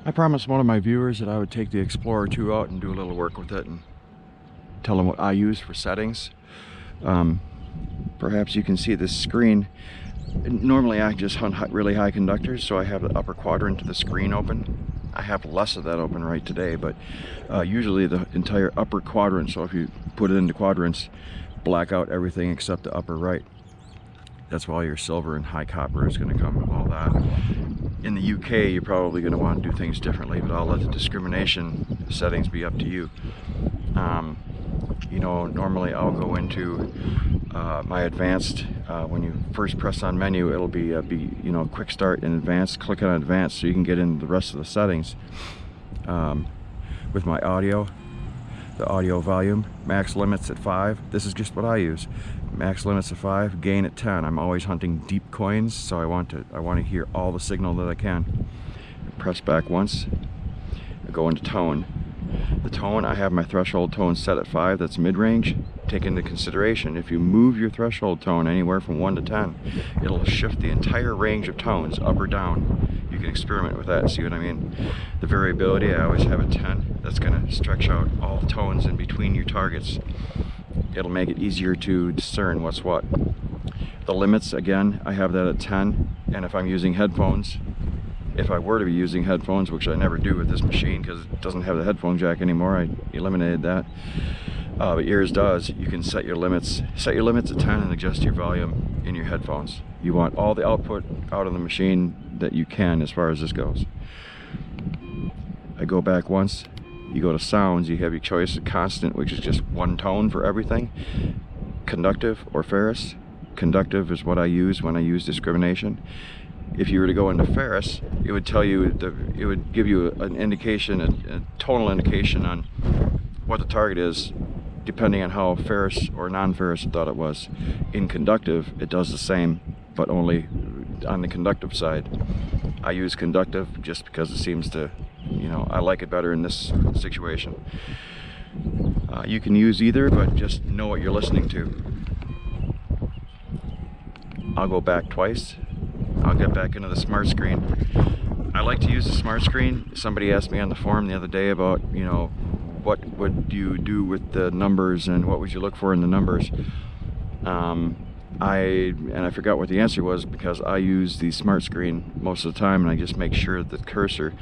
I promised one of my viewers that I would take the Explorer 2 out and do a little work with it and tell them what I use for settings. Perhaps you can see this screen. Normally I just hunt really high conductors, so I have the upper quadrant of the screen open. I have less of that open right today, but usually the entire upper quadrant, so if you put it into quadrants, black out everything except the upper right. That's why your silver and high copper is going to come, all that. In the UK, you're probably going to want to do things differently, but I'll let the discrimination settings be up to you. You know, normally I'll go into my advanced. When you first press on menu, it'll be you know, quick start and advanced. Click on advanced so you can get into the rest of the settings. With my audio, the audio volume, max limits at 5. This is just what I use. Max limits at 5, gain at 10. I'm always hunting deep coins, so I want to hear all the signal that I can. Press back once. I go into tone. The tone, I have my threshold tone set at 5. That's mid-range. Take into consideration, if you move your threshold tone anywhere from 1 to 10, it'll shift the entire range of tones up or down. You can experiment with that, see what I mean? The variability, I always have at 10. That's going to stretch out all the tones in between your targets. It'll make it easier to discern what's what. The limits, again, I have that at 10, and if I'm using headphones, if I were to be using headphones, which I never do with this machine because it doesn't have the headphone jack anymore, I eliminated that. But yours does. You can set your limits at 10 and adjust your volume in your headphones. You want all the output out of the machine that you can as far as this goes. I go back once. You go to sounds, you have your choice of constant, which is just one tone for everything. Conductive or Ferris. Conductive is what I use when I use discrimination. If you were to go into Ferris, it would tell you, it would give you an indication, a tonal indication on what the target is, depending on how Ferris or non-Ferris you thought it was. In conductive, it does the same, but only on the conductive side. I use conductive just because it seems to, you know, I like it better in this situation. You can use either, but just know what you're listening to. I'll go back twice. I'll get back into the smart screen. I like to use the smart screen. Somebody asked me on the forum the other day about, you know, what would you do with the numbers and what would you look for in the numbers. I forgot what the answer was because I use the smart screen most of the time, and I just make sure that the cursor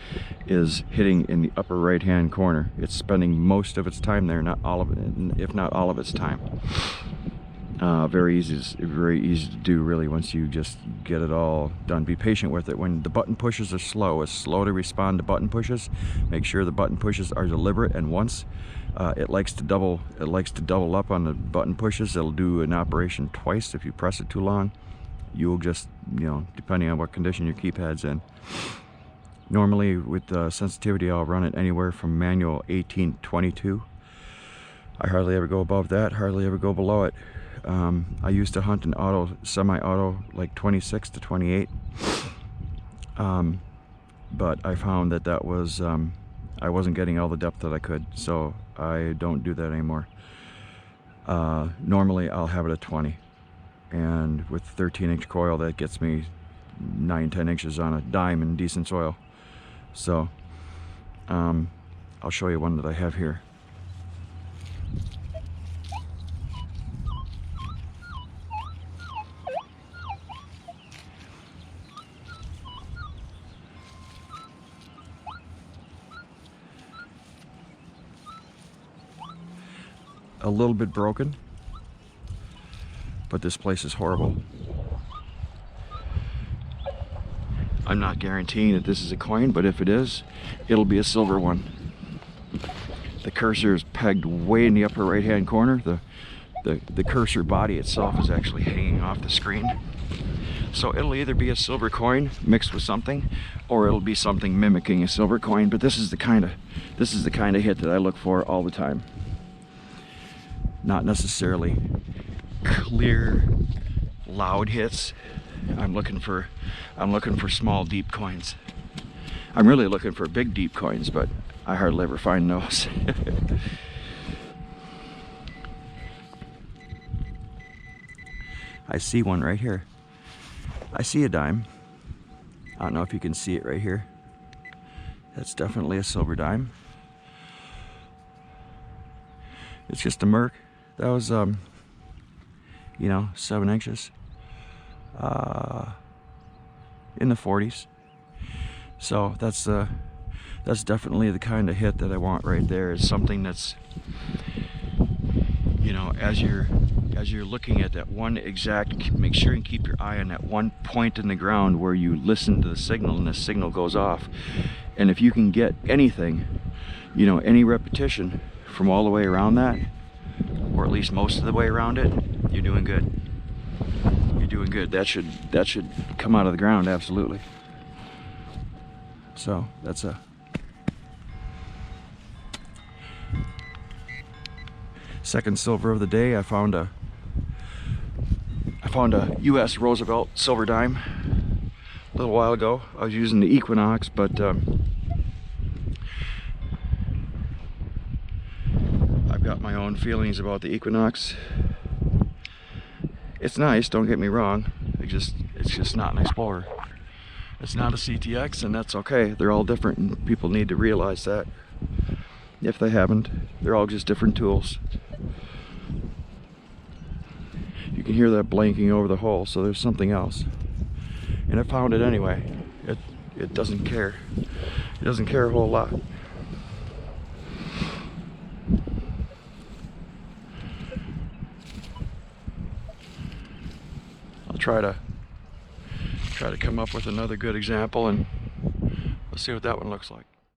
is hitting in the upper right hand corner. It's spending most of its time there, not all of it, if not all of its time. Very easy to do, really, once you just get it all done. Be patient with it. When the button pushes are slow, it's slow to respond to button pushes. Make sure the button pushes are deliberate, and once it likes to double up on the button pushes. It'll do an operation twice. If you press it too long, you'll just, you know, depending on what condition your keypad's in. Normally with sensitivity, I'll run it anywhere from manual 18 to 22. I hardly ever go above that, hardly ever go below it. I used to hunt an semi-auto, like 26 to 28, but I found that was I wasn't getting all the depth that I could, so I don't do that anymore. Normally I'll have it at 20, and with 13-inch coil that gets me 9-10 inches on a dime in decent soil. So I'll show you one that I have here. A little bit broken, but this place is horrible. I'm not guaranteeing that this is a coin, but if it is, it'll be a silver one. The cursor is pegged way in the upper right hand corner. The cursor body itself is actually hanging off the screen. So it'll either be a silver coin mixed with something, or it'll be something mimicking a silver coin. But this is the kind of hit that I look for all the time. Not necessarily clear, loud hits. I'm looking for small, deep coins. I'm really looking for big, deep coins, but I hardly ever find those. I see one right here. I see a dime. I don't know if you can see it right here. That's definitely a silver dime. It's just a Merc. That was, you know, 7 inches. In the 40s. So that's definitely the kind of hit that I want right there. Is something that's, you know, as you're looking at that one exact, make sure you keep your eye on that one point in the ground where you listen to the signal and the signal goes off. And if you can get anything, you know, any repetition from all the way around that, or at least most of the way around it, you're doing good. You're doing good. That should come out of the ground, absolutely. So that's a second silver of the day. I found a U.S. Roosevelt silver dime a little while ago. I was using the Equinox, but I've got my own feelings about the Equinox. It's nice, don't get me wrong. It's just not an Explorer. It's not a CTX, and that's okay. They're all different, and people need to realize that. If they haven't, they're all just different tools. You can hear that blanking over the hole, so there's something else. And I found it anyway. It doesn't care. It doesn't care a whole lot. I'll try to come up with another good example, and let's see what that one looks like.